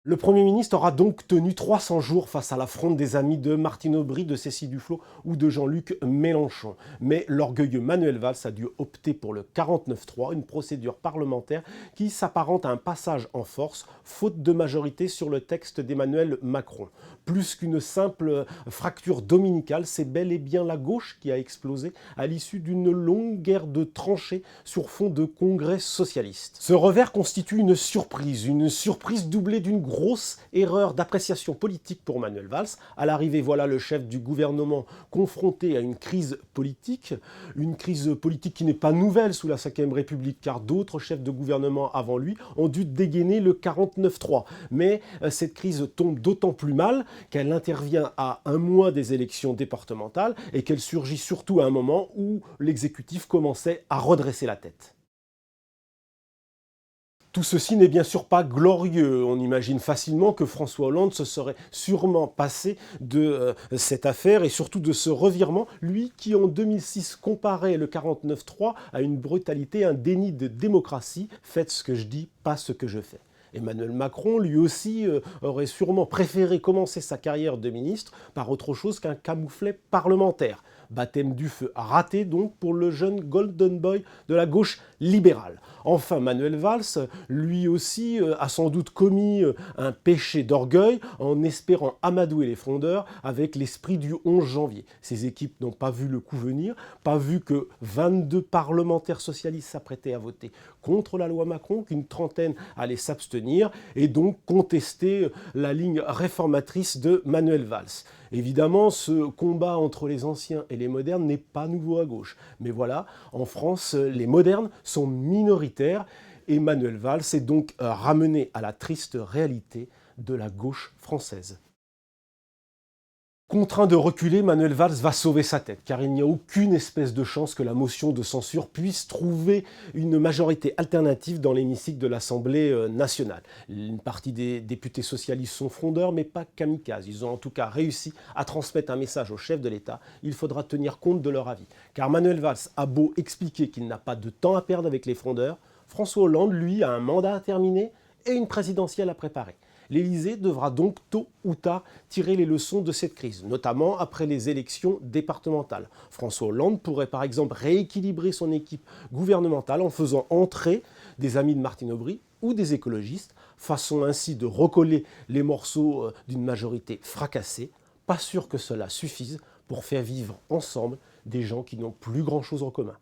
Le Premier ministre aura donc tenu 300 jours face à l'affront des amis de Martine Aubry, de Cécile Duflot ou de Jean-Luc Mélenchon. Mais l'orgueilleux Manuel Valls a dû opter pour le 49-3, une procédure parlementaire qui s'apparente à un passage en force, faute de majorité sur le texte d'Emmanuel Macron. Plus qu'une simple fracture dominicale, c'est bel et bien la gauche qui a explosé à l'issue d'une longue guerre de tranchées sur fond de congrès socialiste. Ce revers constitue une surprise doublée d'une grosse erreur d'appréciation politique pour Manuel Valls. À l'arrivée, voilà le chef du gouvernement confronté à une crise politique qui n'est pas nouvelle sous la Ve République, car d'autres chefs de gouvernement avant lui ont dû dégainer le 49-3. Mais cette crise tombe d'autant plus mal qu'elle intervient à un mois des élections départementales et qu'elle surgit surtout à un moment où l'exécutif commençait à redresser la tête. Tout ceci n'est bien sûr pas glorieux. On imagine facilement que François Hollande se serait sûrement passé de cette affaire et surtout de ce revirement, lui qui en 2006 comparait le 49-3 à une brutalité, un déni de démocratie. Faites ce que je dis, pas ce que je fais. Emmanuel Macron, lui aussi, aurait sûrement préféré commencer sa carrière de ministre par autre chose qu'un camouflet parlementaire. Baptême du feu raté donc pour le jeune golden boy de la gauche libérale. Enfin, Manuel Valls, lui aussi, a sans doute commis un péché d'orgueil en espérant amadouer les frondeurs avec l'esprit du 11 janvier. Ses équipes n'ont pas vu le coup venir, pas vu que 22 parlementaires socialistes s'apprêtaient à voter contre la loi Macron, qu'une trentaine allait s'abstenir et donc contester la ligne réformatrice de Manuel Valls. Évidemment, ce combat entre les anciens et les modernes n'est pas nouveau à gauche. Mais voilà, en France, les modernes sont minoritaires et Manuel Valls est donc ramené à la triste réalité de la gauche française. Contraint de reculer, Manuel Valls va sauver sa tête, car il n'y a aucune espèce de chance que la motion de censure puisse trouver une majorité alternative dans l'hémicycle de l'Assemblée nationale. Une partie des députés socialistes sont frondeurs, mais pas kamikazes. Ils ont en tout cas réussi à transmettre un message au chef de l'État. Il faudra tenir compte de leur avis. Car Manuel Valls a beau expliquer qu'il n'a pas de temps à perdre avec les frondeurs, François Hollande, lui, a un mandat à terminer et une présidentielle à préparer. L'Élysée devra donc tôt ou tard tirer les leçons de cette crise, notamment après les élections départementales. François Hollande pourrait par exemple rééquilibrer son équipe gouvernementale en faisant entrer des amis de Martine Aubry ou des écologistes, façon ainsi de recoller les morceaux d'une majorité fracassée. Pas sûr que cela suffise pour faire vivre ensemble des gens qui n'ont plus grand-chose en commun.